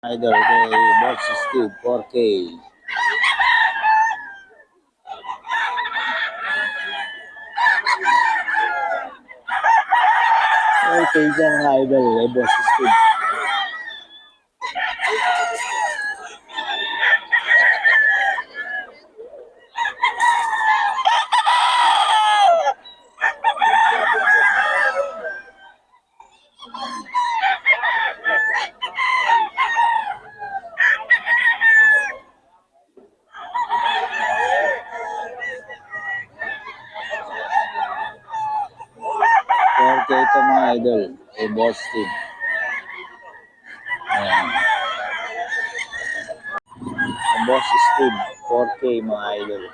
Idol kay Boss Steve 4K. 4K dyan mga idol kay Boss Steve. Ito mga idol kay Boss Steve. Ayan. Boss Steve 4K mga idol.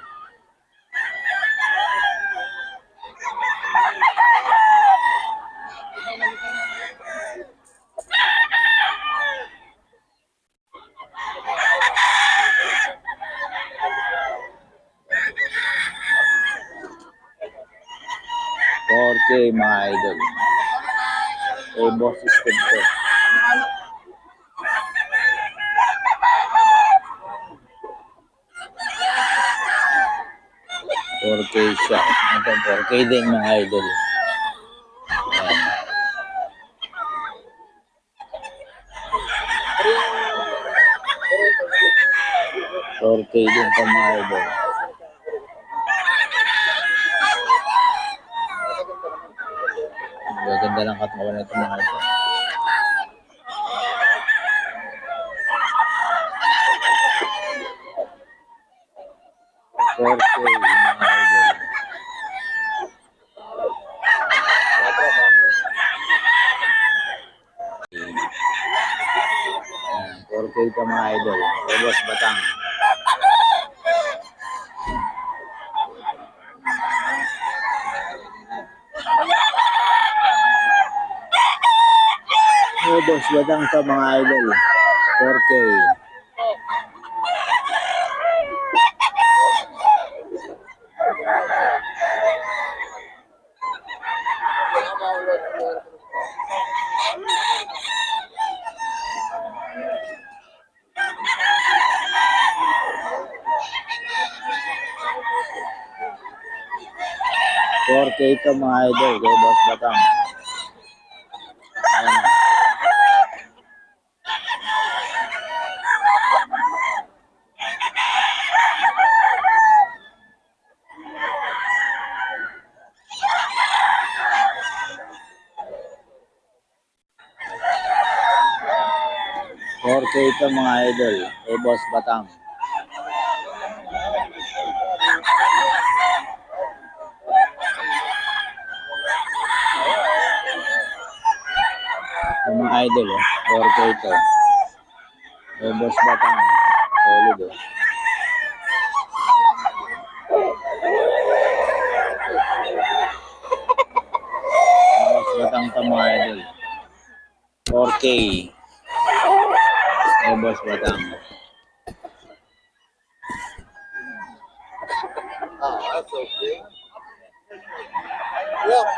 Mga idol kay Boss Steve to. siya. Ito 4K din mga idol. Ayan. 4K din ito mga idol. Gaganda lang katawan na ito mga idol. Mga idol. 4K ka mga idol. Boss Batang. Boss Batang ka mga idol. 4K. Ito mga idol kay Boss Batang. Ayan. Ito mga idol kay Boss Batang. Mga idol, 4K ito. Kay Boss Batang. Solid oh. Boss Batang ito mga idol. 4K. Kay Boss Batang. That's okay. Look.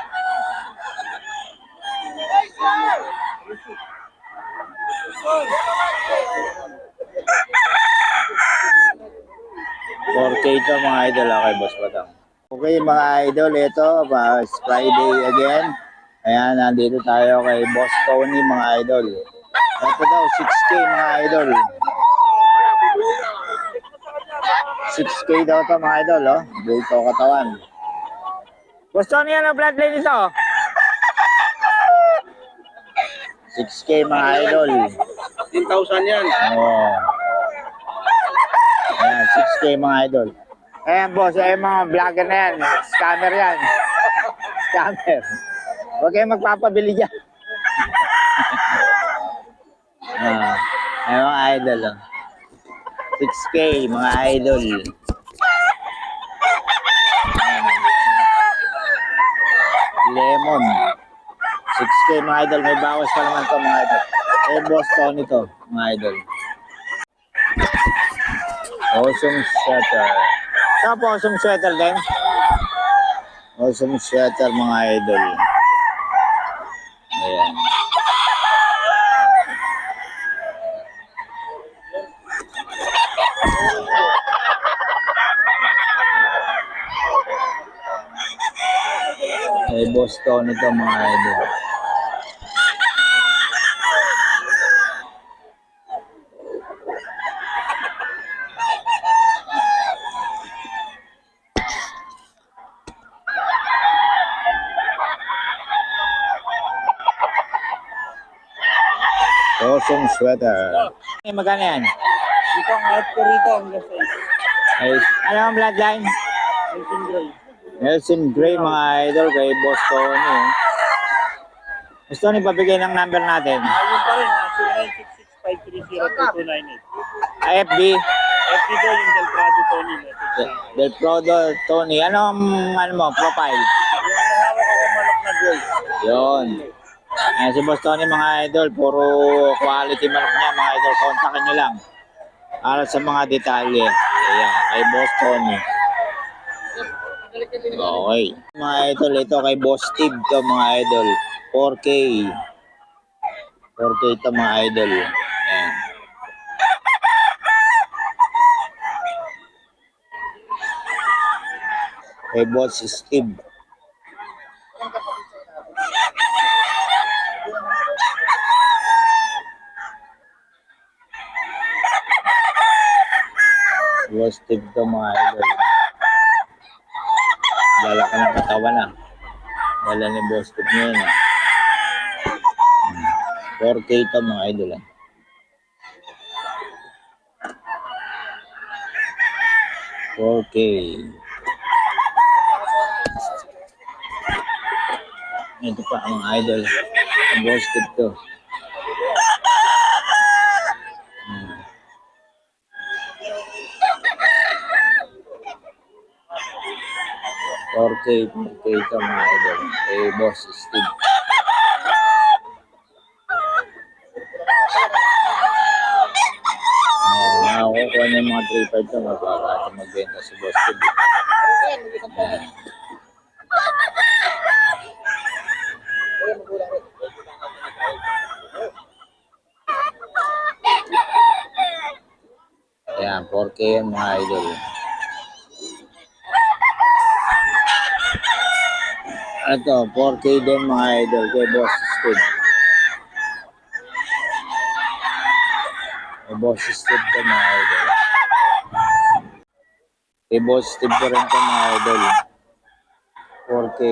4K ito mga idol kay Boss Batang. Okay mga idol, ito Friday again. Ayan, nandito tayo kay Boss Tony mga idol. Ito daw 6K mga idol. 6K daw ito mga idol, oh. Dito katawan. Boss Tony, ano bloodline ito? 6K mga idol. 10,000 yan. Oh. Ayan, 6K mga idol. Ayan boss, ayan mga vlogger na yan. Scammer yan. Scammer. Huwag kayong magpapabili dyan. Ayan mga idol. 6K mga idol. Ayan. Lemon. 6K mga idol. May bawas pa naman to mga idol. Ayan boss Tony to mga idol. Awesome sweater. Saan po awesome sweater din? Awesome sweater mga idol. Ayan. Boss Tony to mga idol. Rosong sweater. Magkano yan? Dito ang out ko rito, ang lasa. Ay, ano ang bloodline? Nelson Gray. Nelson Gray mga idol kay Boss Tony. Boss Tony, pabigay ng number natin. Ayun pa rin, 0966-530-2298. FB, FB ko yung Del Prado Tony. Message lang. Del Prodo Tony. Anong ano mo, profile? Yung nahawak ako manok na gold. Yon. Ayan si Boss Tony mga idol, puro quality manok niya mga idol. Kontakin nyo lang. Para sa mga detalye. Ayan, kay Boss Tony. Okay. Mga idol, ito kay Boss Steve to mga idol. 4K. 4K to mga idol. Ayan. Kay Boss Steve. Boss Steve to mga idol. Lalaki ng katawan na. Dala ni Boss Steve ngayon. 4K to mga idol. 4K. Ito pa ang idol. Ang Boss Steve to. 4K ito mga idol. Kay Boss Steve. Nakakukuha niya yung mga 3-5 to. Mapagkati magbenta si Boss Steve. Ayan. Ayan, 4K yan mga idol. Ito, 4K din mga idol kay Boss Steve. Kay Boss Steve to mga idol. Kay Boss Steve ko rin to mga idol. 4K.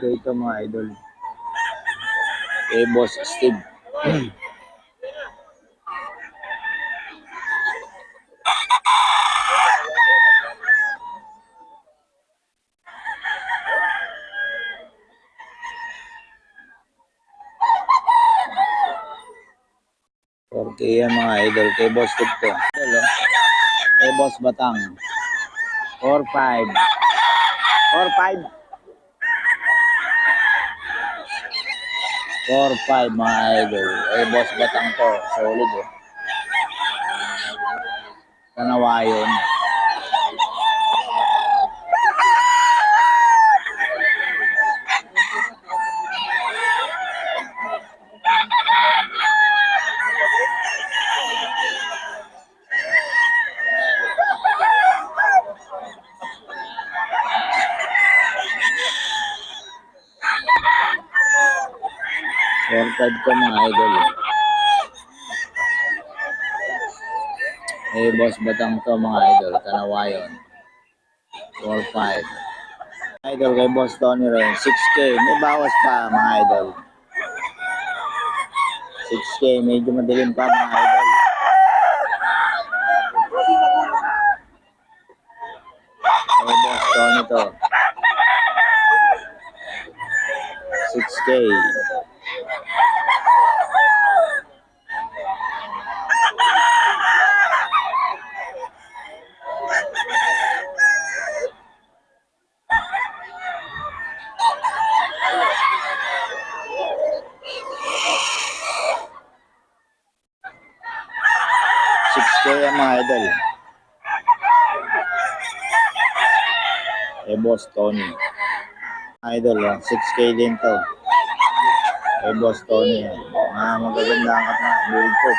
Ito mga idol. Kay Boss Steve. Okay yan mga idol. Kay Boss Steve to. Idol, oh. Kay Boss Batang. 4-5. 4-5. 4-5 mga idol. Kay Boss Batang to. Solid oh. Kanawayon. Workad ko mga idol. Eh, Boss Batang to mga idol. Kanawayon. 4-5. Idol kay Boss Tony rin. 6K. May bawas pa mga idol. 6K. Medyo madilim pa mga idol. Kay Boss Tony to. 6K. Kaya mga idol. Eh, Boss Tony. Idol, 6K din to. Kay Boss Tony. Magaganda ang build ko.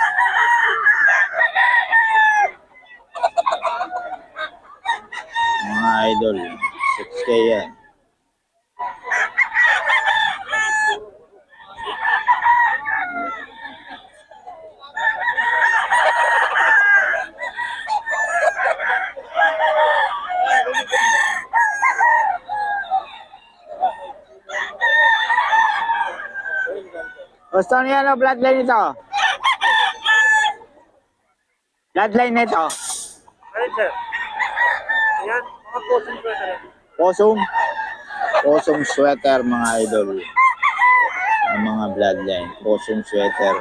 Mga idol, 6K yan. Boss Tony, ano bloodline ito? Bloodline nito? Ayun, sir. Ayan, mga posing ko sir. Posong. Posong sweater mga idol. Ang mga bloodline. Posong sweater.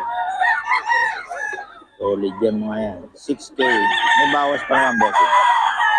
Solid yan mga yan. 6K. May bawas pa naman boss.